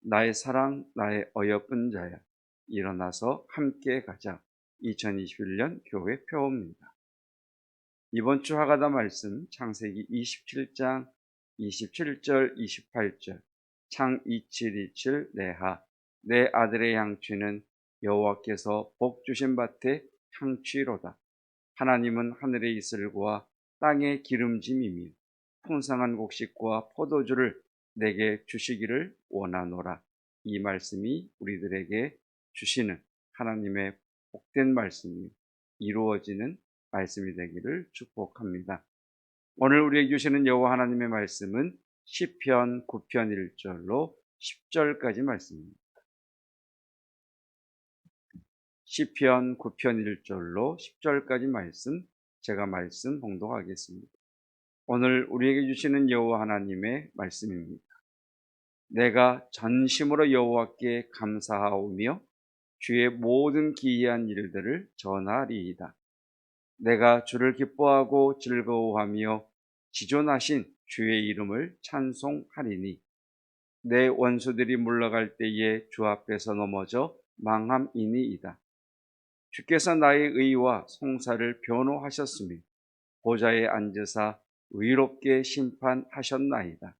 나의 사랑, 나의 어여쁜 자야, 일어나서 함께 가자. 2021년 교회 표어입니다. 이번 주 하가다 말씀 창세기 27장 27절 28절. 창 2727 내하 내 아들의 향취는 여호와께서 복 주신 밭의 향취로다. 하나님은 하늘의 이슬과 땅의 기름짐이며 풍성한 곡식과 포도주를 내게 주시기를 원하노라. 이 말씀이 우리들에게 주시는 하나님의 복된 말씀이 이루어지는 말씀이 되기를 축복합니다. 오늘 우리에게 주시는 여호와 하나님의 말씀은 시편 9편 1절로 10절까지 말씀입니다. 시편 9편 1절로 10절까지 말씀, 제가 말씀 봉독하겠습니다. 오늘 우리에게 주시는 여호와 하나님의 말씀입니다. 내가 전심으로 여호와께 감사하오며 주의 모든 기이한 일들을 전하리이다. 내가 주를 기뻐하고 즐거워하며 지존하신 주의 이름을 찬송하리니 내 원수들이 물러갈 때에 주 앞에서 넘어져 망함이니이다. 주께서 나의 의와 송사를 변호하셨으며 보좌에 앉으사 의롭게 심판하셨나이다.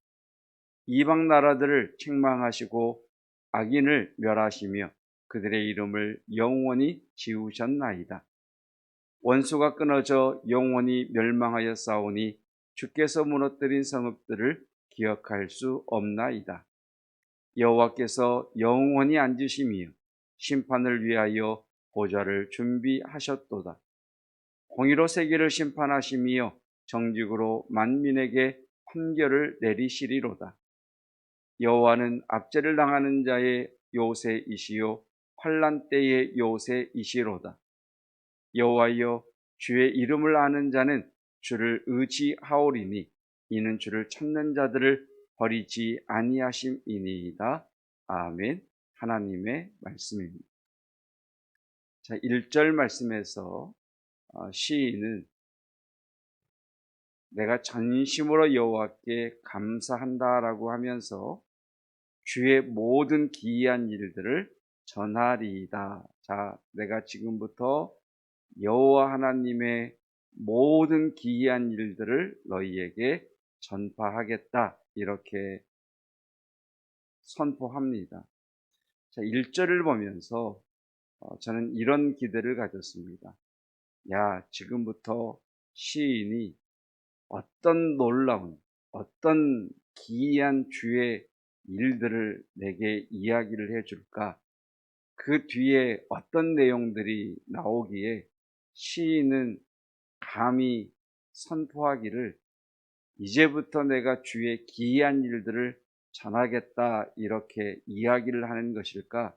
이방 나라들을 책망하시고 악인을 멸하시며 그들의 이름을 영원히 지우셨나이다. 원수가 끊어져 영원히 멸망하여 싸우니 주께서 무너뜨린 성읍들을 기억할 수 없나이다. 여호와께서 영원히 앉으시며 심판을 위하여 보좌를 준비하셨도다. 공의로 세계를 심판하시며 정직으로 만민에게 판결을 내리시리로다. 여호와는 압제를 당하는 자의 요새이시요 환난 때의 요새이시로다. 여호와여, 주의 이름을 아는 자는 주를 의지하오리니 이는 주를 찾는 자들을 버리지 아니하심이니이다. 아멘. 하나님의 말씀입니다. 자, 1절 말씀에서 시인은 내가 전심으로 여호와께 감사한다라고 하면서 주의 모든 기이한 일들을 전하리이다. 자, 내가 지금부터 여호와 하나님의 모든 기이한 일들을 너희에게 전파하겠다. 이렇게 선포합니다. 자, 1절을 보면서 저는 이런 기대를 가졌습니다. 야, 지금부터 시인이 어떤 놀라운, 어떤 기이한 주의 일들을 내게 이야기를 해줄까? 그 뒤에 어떤 내용들이 나오기에 시인은 감히 선포하기를 이제부터 내가 주의 기이한 일들을 전하겠다 이렇게 이야기를 하는 것일까?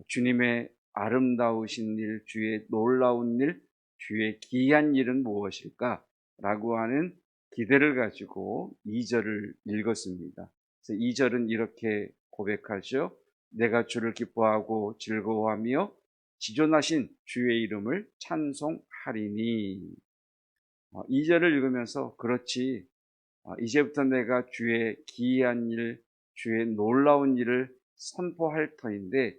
주님의 아름다우신 일, 주의 놀라운 일, 주의 기이한 일은 무엇일까? 라고 하는 기대를 가지고 2절을 읽었습니다. 그래서 2절은 이렇게 고백하죠. 내가 주를 기뻐하고 즐거워하며 지존하신 주의 이름을 찬송하리니. 2절을 읽으면서 그렇지, 이제부터 내가 주의 기이한 일, 주의 놀라운 일을 선포할 터인데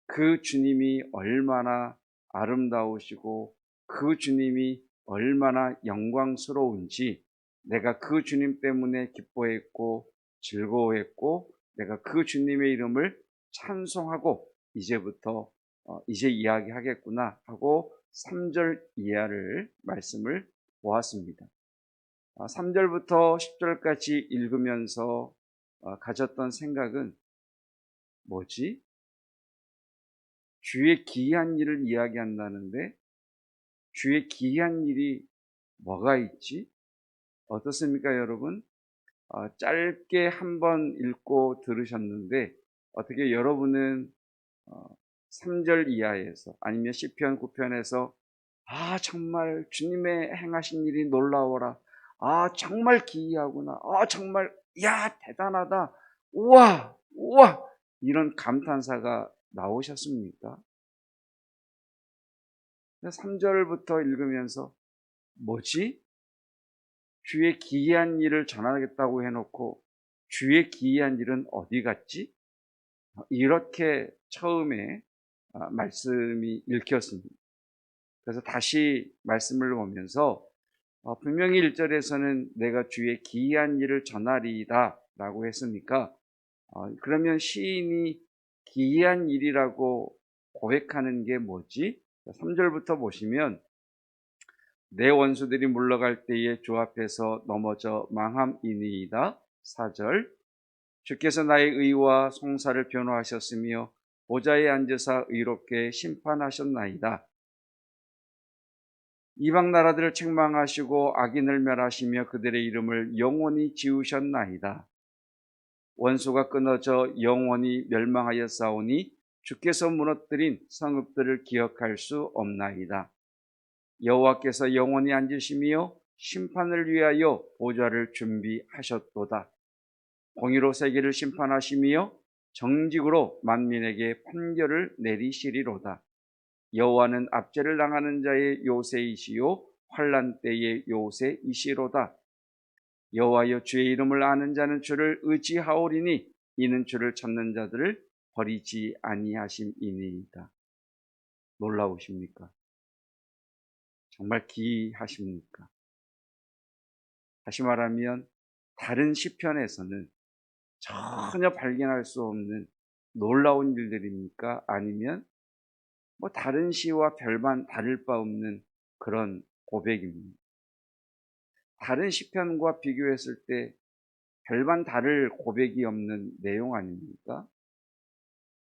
그 주님이 얼마나 아름다우시고 그 주님이 얼마나 영광스러운지 내가 그 주님 때문에 기뻐했고 즐거워했고 내가 그 주님의 이름을 찬송하고 이제부터 이제 이야기하겠구나 하고 3절 이하를 말씀을 보았습니다. 3절부터 10절까지 읽으면서 가졌던 생각은 뭐지? 주의 기이한 일을 이야기한다는데 주의 기이한 일이 뭐가 있지? 어떻습니까, 여러분? 짧게 한번 읽고 들으셨는데 어떻게 여러분은 3절 이하에서 아니면 시편 9편에서 정말 주님의 행하신 일이 놀라워라. 정말 기이하구나. 정말 야, 대단하다. 우와, 우와. 이런 감탄사가 나오셨습니까? 3절부터 읽으면서 뭐지? 주의 기이한 일을 전하겠다고 해놓고 주의 기이한 일은 어디 갔지? 이렇게 처음에 말씀이 읽혔습니다. 그래서 다시 말씀을 보면서 분명히 1절에서는 내가 주의 기이한 일을 전하리이다 라고 했으니까 그러면 시인이 기이한 일이라고 고백하는 게 뭐지? 3절부터 보시면 내 원수들이 물러갈 때에 주 앞에서 넘어져 망함이니이다. 4절 주께서 나의 의와 송사를 변호하셨으며 보좌에 앉으사 의롭게 심판하셨나이다. 이방 나라들을 책망하시고 악인을 멸하시며 그들의 이름을 영원히 지우셨나이다. 원수가 끊어져 영원히 멸망하였사오니 주께서 무너뜨린 성읍들을 기억할 수 없나이다. 여호와께서 영원히 앉으시며 심판을 위하여 보좌를 준비하셨도다. 공의로 세계를 심판하시며 정직으로 만민에게 판결을 내리시리로다. 여호와는 압제를 당하는 자의 요새이시요 환난 때의 요새이시로다. 여호와여 주의 이름을 아는 자는 주를 의지하오리니 이는 주를 찾는 자들을 버리지 아니하심이니이다. 놀라우십니까? 정말 기이하십니까? 다시 말하면 다른 시편에서는 전혀 발견할 수 없는 놀라운 일들입니까? 아니면 다른 시와 별반 다를 바 없는 그런 고백입니다. 다른 시편과 비교했을 때 별반 다를 고백이 없는 내용 아닙니까?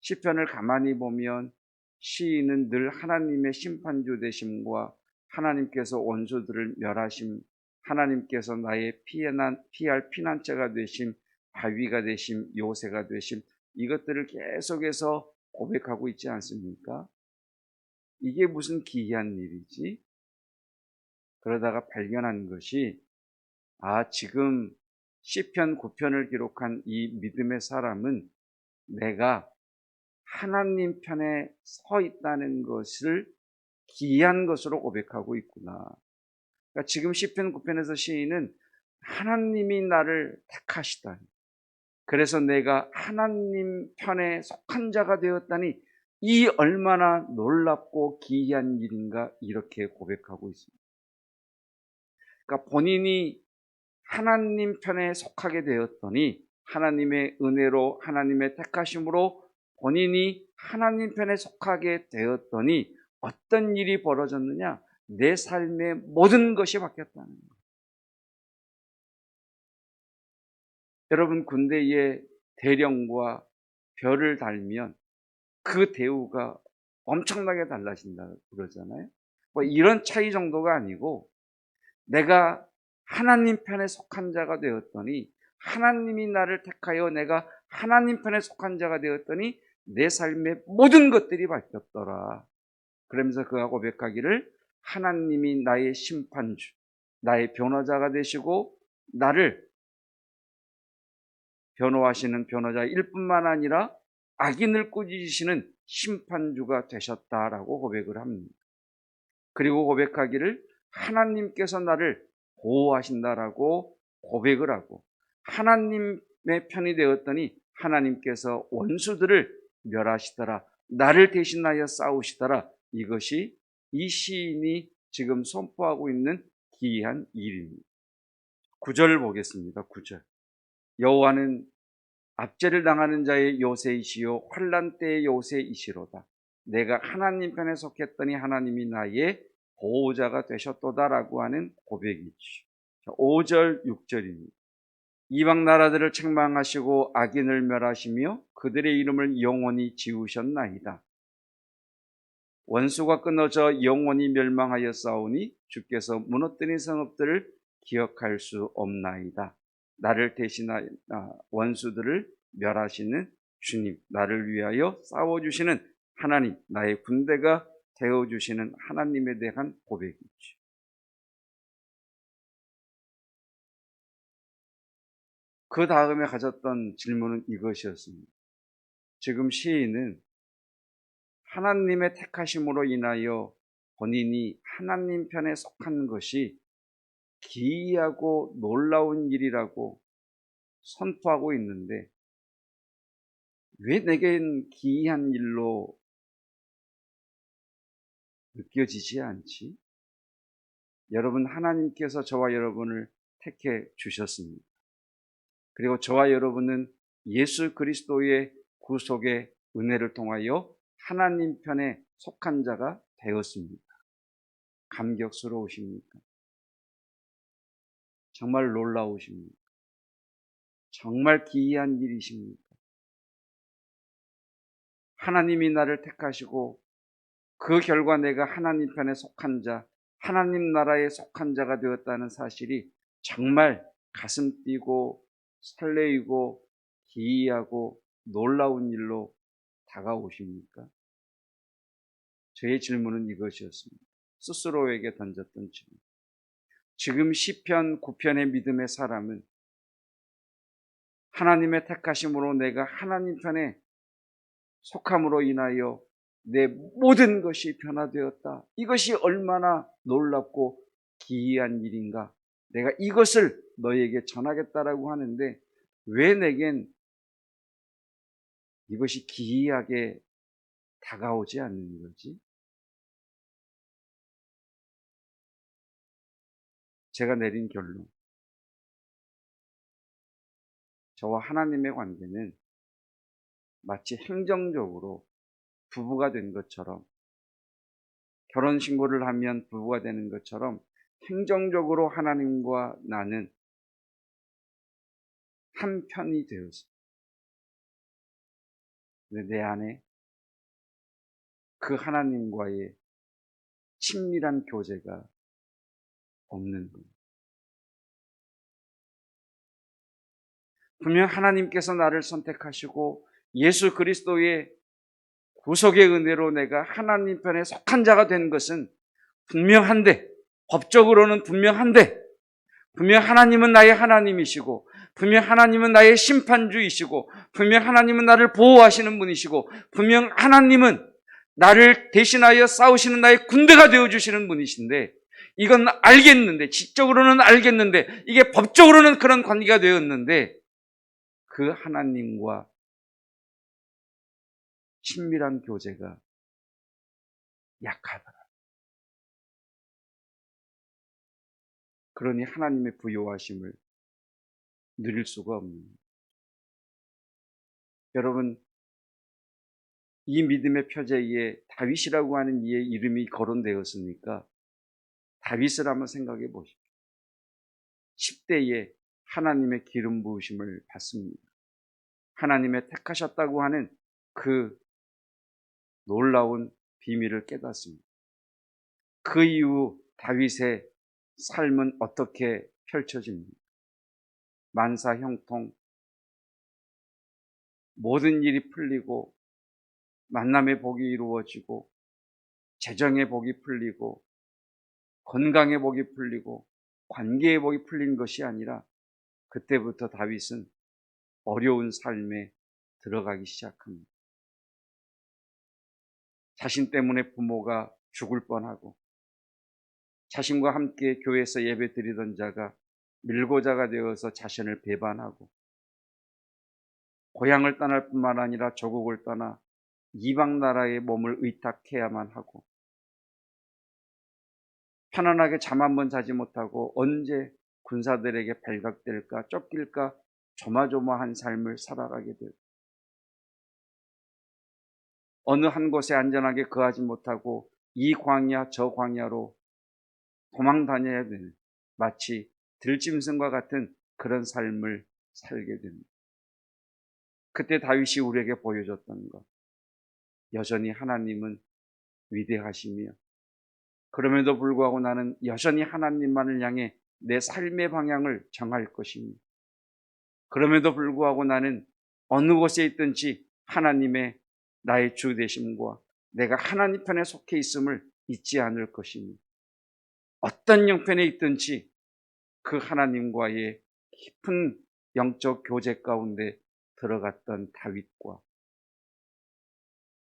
시편을 가만히 보면 시인은 늘 하나님의 심판주 되심과 하나님께서 원수들을 멸하심, 하나님께서 나의 피할 피난처가 되심, 바위가 되심, 요새가 되심, 이것들을 계속해서 고백하고 있지 않습니까? 이게 무슨 기이한 일이지? 그러다가 발견한 것이 지금 시편 9편을 기록한 이 믿음의 사람은 내가 하나님 편에 서 있다는 것을 기이한 것으로 고백하고 있구나. 그러니까 지금 시편 9편에서 시인은 하나님이 나를 택하시다니, 그래서 내가 하나님 편에 속한 자가 되었다니 이 얼마나 놀랍고 기이한 일인가, 이렇게 고백하고 있습니다. 그러니까 본인이 하나님 편에 속하게 되었더니 하나님의 은혜로, 하나님의 택하심으로 본인이 하나님 편에 속하게 되었더니 어떤 일이 벌어졌느냐? 내 삶의 모든 것이 바뀌었다는 거예요. 여러분, 군대에 대령과 별을 달면 그 대우가 엄청나게 달라진다고 그러잖아요. 이런 차이 정도가 아니고 내가 하나님 편에 속한 자가 되었더니, 하나님이 나를 택하여 내가 하나님 편에 속한 자가 되었더니 내 삶의 모든 것들이 바뀌었더라. 그러면서 그가 고백하기를 하나님이 나의 심판주, 나의 변호자가 되시고 나를 변호하시는 변호자일 뿐만 아니라 악인을 꾸짖으시는 심판주가 되셨다라고 고백을 합니다. 그리고 고백하기를 하나님께서 나를 보호하신다라고 고백을 하고, 하나님의 편이 되었더니 하나님께서 원수들을 멸하시더라, 나를 대신하여 싸우시더라. 이것이 이 시인이 지금 선포하고 있는 기이한 일입니다. 9절 보겠습니다. 9절. 여호와는 압제를 당하는 자의 요새이시요 환난 때의 요새이시로다. 내가 하나님 편에 속했더니 하나님이 나의 보호자가 되셨도다라고 하는 고백이죠. 5절, 6절입니다. 이방 나라들을 책망하시고 악인을 멸하시며 그들의 이름을 영원히 지우셨나이다. 원수가 끊어져 영원히 멸망하였사오니 주께서 무너뜨린 성읍들을 기억할 수 없나이다. 나를 대신하여 원수들을 멸하시는 주님, 나를 위하여 싸워주시는 하나님, 나의 군대가 되어주시는 하나님에 대한 고백이죠. 그 다음에 가졌던 질문은 이것이었습니다. 지금 시인은 하나님의 택하심으로 인하여 본인이 하나님 편에 속한 것이 기이하고 놀라운 일이라고 선포하고 있는데, 왜 내겐 기이한 일로 느껴지지 않지? 여러분, 하나님께서 저와 여러분을 택해 주셨습니다. 그리고 저와 여러분은 예수 그리스도의 구속의 은혜를 통하여 하나님 편에 속한 자가 되었습니다. 감격스러우십니까? 정말 놀라우십니까? 정말 기이한 일이십니까? 하나님이 나를 택하시고 그 결과 내가 하나님 편에 속한 자, 하나님 나라에 속한 자가 되었다는 사실이 정말 가슴 뛰고 설레이고 기이하고 놀라운 일로 다가오십니까? 저의 질문은 이것이었습니다. 스스로에게 던졌던 질문. 지금 시편 9편의 믿음의 사람은 하나님의 택하심으로 내가 하나님 편에 속함으로 인하여 내 모든 것이 변화되었다. 이것이 얼마나 놀랍고 기이한 일인가. 내가 이것을 너에게 전하겠다라고 하는데 왜 내겐 이것이 기이하게 다가오지 않는 거지? 제가 내린 결론. 저와 하나님의 관계는 마치 행정적으로 부부가 된 것처럼, 결혼신고를 하면 부부가 되는 것처럼 행정적으로 하나님과 나는 한 편이 되었어. 근데 내 안에 그 하나님과의 친밀한 교제가 없는 거예요. 분명 하나님께서 나를 선택하시고 예수 그리스도의 구속의 은혜로 내가 하나님 편에 속한 자가 된 것은 분명한데, 법적으로는 분명한데, 분명 하나님은 나의 하나님이시고, 분명 하나님은 나의 심판주이시고, 분명 하나님은 나를 보호하시는 분이시고, 분명 하나님은 나를 대신하여 싸우시는 나의 군대가 되어주시는 분이신데, 이건 알겠는데, 지적으로는 알겠는데, 이게 법적으로는 그런 관계가 되었는데, 그 하나님과 친밀한 교제가 약하더라. 그러니 하나님의 부요하심을 누릴 수가 없는 거예요. 여러분, 이 믿음의 표제에 다윗이라고 하는 이의 이름이 거론되었으니까 다윗을 한번 생각해 보십시오. 10대에 하나님의 기름 부으심을 받습니다. 하나님의 택하셨다고 하는 그 놀라운 비밀을 깨닫습니다. 그 이후 다윗의 삶은 어떻게 펼쳐집니까? 만사 형통, 모든 일이 풀리고 만남의 복이 이루어지고 재정의 복이 풀리고 건강의 복이 풀리고 관계의 복이 풀린 것이 아니라 그때부터 다윗은 어려운 삶에 들어가기 시작합니다. 자신 때문에 부모가 죽을 뻔하고 자신과 함께 교회에서 예배 드리던 자가 밀고자가 되어서 자신을 배반하고 고향을 떠날 뿐만 아니라 조국을 떠나 이방 나라에 몸을 의탁해야만 하고 편안하게 잠 한 번 자지 못하고 언제 군사들에게 발각될까 쫓길까 조마조마한 삶을 살아가게 되고 어느 한 곳에 안전하게 거하지 못하고 이 광야 저 광야로 도망 다녀야 되는 마치 들짐승과 같은 그런 삶을 살게 됩니다. 그때 다윗이 우리에게 보여줬던 것, 여전히 하나님은 위대하시며 그럼에도 불구하고 나는 여전히 하나님만을 향해 내 삶의 방향을 정할 것입니다. 그럼에도 불구하고 나는 어느 곳에 있든지 하나님의 나의 주 되심과 내가 하나님 편에 속해 있음을 잊지 않을 것입니다. 어떤 형편에 있든지 그 하나님과의 깊은 영적 교제 가운데 들어갔던 다윗과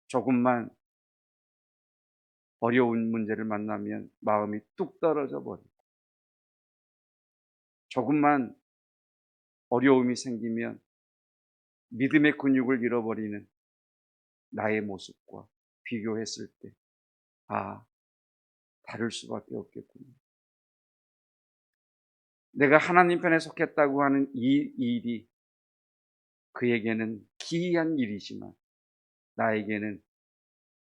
조금만 어려운 문제를 만나면 마음이 뚝 떨어져 버리고 조금만 어려움이 생기면 믿음의 근육을 잃어버리는 나의 모습과 비교했을 때, 다를 수밖에 없겠군요. 내가 하나님 편에 속했다고 하는 이 일이 그에게는 기이한 일이지만 나에게는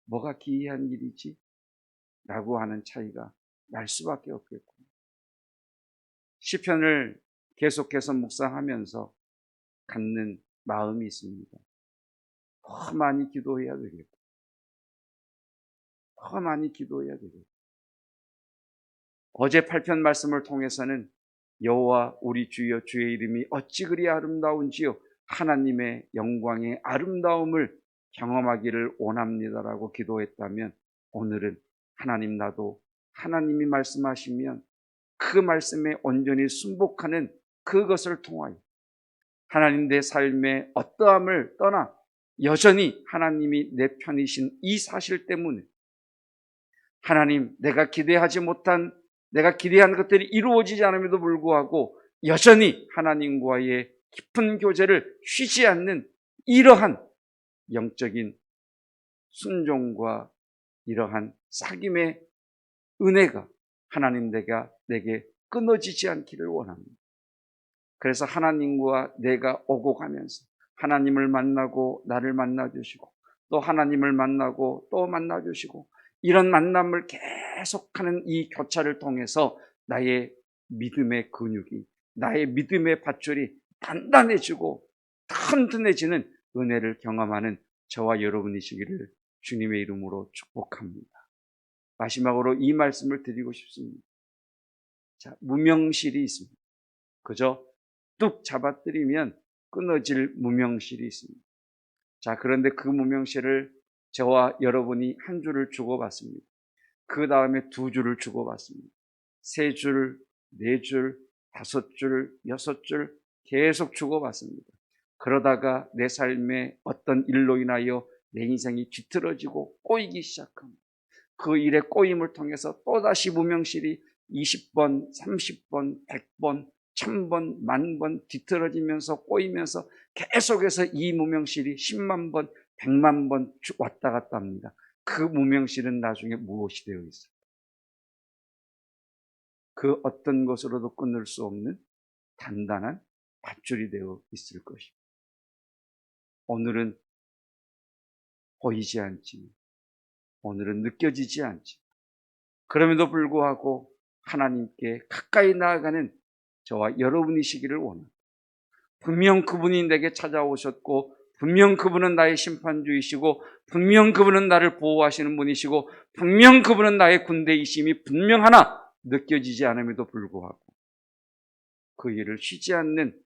뭐가 기이한 일이지? 라고 하는 차이가 날 수밖에 없겠군요. 시편을 계속해서 묵상하면서 갖는 마음이 있습니다. 더 많이 기도해야 되겠고, 더 많이 기도해야 되겠고. 어제 8편 말씀을 통해서는 여호와 우리 주여 주의 이름이 어찌 그리 아름다운지요 하나님의 영광의 아름다움을 경험하기를 원합니다라고 기도했다면, 오늘은 하나님, 나도 하나님이 말씀하시면 그 말씀에 온전히 순복하는 그것을 통하여 하나님, 내 삶의 어떠함을 떠나 여전히 하나님이 내 편이신 이 사실 때문에 하나님, 내가 기대한 것들이 이루어지지 않음에도 불구하고 여전히 하나님과의 깊은 교제를 쉬지 않는 이러한 영적인 순종과 이러한 사귐의 은혜가 하나님, 내게 끊어지지 않기를 원합니다. 그래서 하나님과 내가 오고 가면서 하나님을 만나고 나를 만나주시고, 또 하나님을 만나고 또 만나주시고, 이런 만남을 계속하는 이 교차를 통해서 나의 믿음의 근육이, 나의 믿음의 밧줄이 단단해지고 튼튼해지는 은혜를 경험하는 저와 여러분이시기를 주님의 이름으로 축복합니다. 마지막으로 이 말씀을 드리고 싶습니다. 자, 무명실이 있습니다. 그저 뚝 잡아뜨리면 끊어질 무명실이 있습니다. 자, 그런데 그 무명실을 저와 여러분이 한 줄을 주고받습니다. 그 다음에 두 줄을 주고받습니다. 세 줄, 네 줄, 다섯 줄, 여섯 줄 계속 주고받습니다. 그러다가 내 삶의 어떤 일로 인하여 내 인생이 뒤틀어지고 꼬이기 시작합니다. 그 일의 꼬임을 통해서 또다시 무명실이 20번, 30번, 100번, 1000번, 10,000번 뒤틀어지면서 꼬이면서 계속해서 이 무명실이 10만 번, 100만 번 왔다 갔다 합니다. 그 무명실은 나중에 무엇이 되어 있어요? 그 어떤 것으로도 끊을 수 없는 단단한 밧줄이 되어 있을 것입니다. 오늘은 보이지 않지만, 오늘은 느껴지지 않지만, 그럼에도 불구하고 하나님께 가까이 나아가는 저와 여러분이시기를 원합니다. 분명 그분이 내게 찾아오셨고, 분명 그분은 나의 심판주이시고, 분명 그분은 나를 보호하시는 분이시고, 분명 그분은 나의 군대이심이 분명하나 느껴지지 않음에도 불구하고 그 일을 쉬지 않는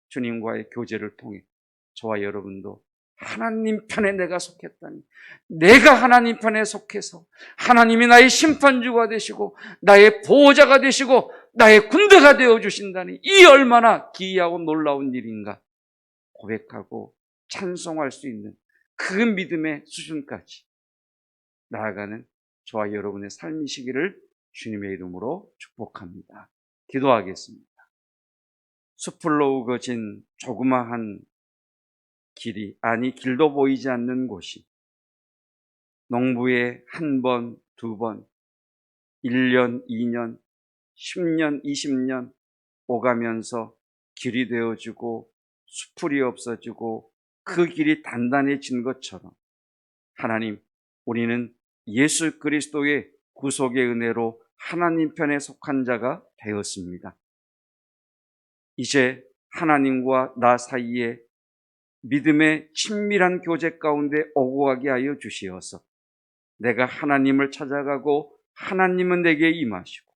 주님과의 교제를 통해 저와 여러분도 하나님 편에 내가 속했다니, 내가 하나님 편에 속해서 하나님이 나의 심판주가 되시고 나의 보호자가 되시고 나의 군대가 되어주신다니, 이 얼마나 기이하고 놀라운 일인가 고백하고 찬송할 수 있는 그 믿음의 수준까지 나아가는 저와 여러분의 삶이시기를 주님의 이름으로 축복합니다. 기도하겠습니다. 숲으로 우거진 조그마한 길이, 아니 길도 보이지 않는 곳이 농부에 한 번, 두 번, 1년, 2년, 10년, 20년 오가면서 길이 되어지고 수풀이 없어지고 그 길이 단단해진 것처럼, 하나님, 우리는 예수 그리스도의 구속의 은혜로 하나님 편에 속한 자가 되었습니다. 이제 하나님과 나 사이에 믿음의 친밀한 교제 가운데 오고 가게 하여 주시어서 내가 하나님을 찾아가고 하나님은 내게 임하시고,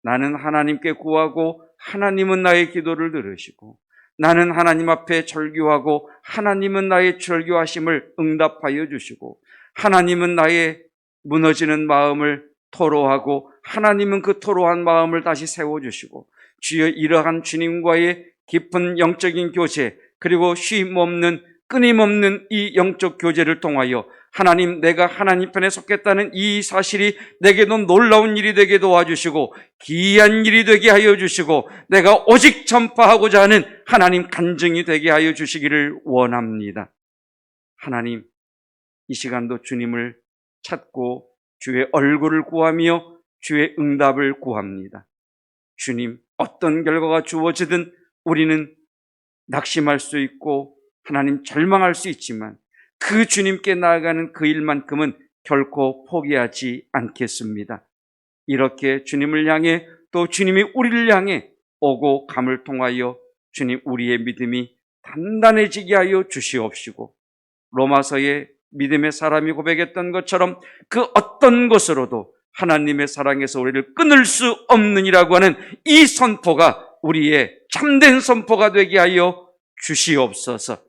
나는 하나님께 구하고 하나님은 나의 기도를 들으시고, 나는 하나님 앞에 절규하고 하나님은 나의 절규하심을 응답하여 주시고, 하나님은 나의 무너지는 마음을 토로하고 하나님은 그 토로한 마음을 다시 세워주시고, 주여, 이러한 주님과의 깊은 영적인 교제, 그리고 쉼 없는 끊임없는 이 영적 교제를 통하여 하나님, 내가 하나님 편에 속했다는 이 사실이 내게도 놀라운 일이 되게 도와주시고 기이한 일이 되게 하여 주시고 내가 오직 전파하고자 하는 하나님 간증이 되게 하여 주시기를 원합니다. 하나님, 이 시간도 주님을 찾고 주의 얼굴을 구하며 주의 응답을 구합니다. 주님, 어떤 결과가 주어지든 우리는 낙심할 수 있고 하나님 절망할 수 있지만 그 주님께 나아가는 그 일만큼은 결코 포기하지 않겠습니다. 이렇게 주님을 향해 또 주님이 우리를 향해 오고 감을 통하여 주님 우리의 믿음이 단단해지게 하여 주시옵시고 로마서의 믿음의 사람이 고백했던 것처럼 그 어떤 것으로도 하나님의 사랑에서 우리를 끊을 수 없느니라고 하는 이 선포가 우리의 참된 선포가 되게 하여 주시옵소서.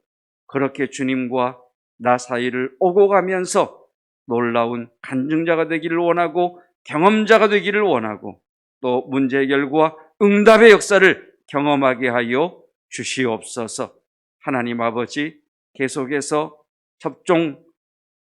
그렇게 주님과 나 사이를 오고 가면서 놀라운 간증자가 되기를 원하고 경험자가 되기를 원하고 또 문제 해결과 응답의 역사를 경험하게 하여 주시옵소서. 하나님 아버지, 계속해서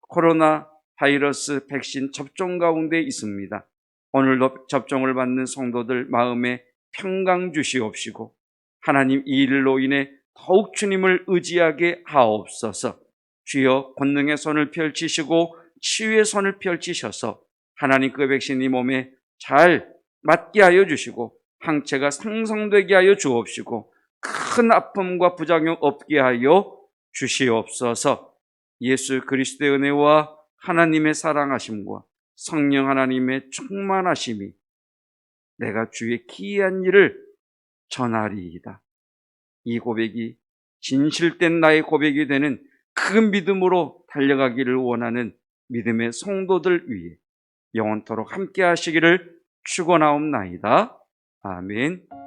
코로나 바이러스 백신 접종 가운데 있습니다. 오늘도 접종을 받는 성도들 마음에 평강 주시옵시고 하나님, 이 일로 인해 더욱 주님을 의지하게 하옵소서. 주여, 권능의 손을 펼치시고 치유의 손을 펼치셔서 하나님 그 백신이 몸에 잘 맞게 하여 주시고 항체가 생성되게 하여 주옵시고 큰 아픔과 부작용 없게 하여 주시옵소서. 예수 그리스도의 은혜와 하나님의 사랑하심과 성령 하나님의 충만하심이 내가 주의 기이한 일을 전하리이다. 이 고백이 진실된 나의 고백이 되는 그 믿음으로 달려가기를 원하는 믿음의 성도들 위해 영원토록 함께 하시기를 축원하옵나이다. 아멘.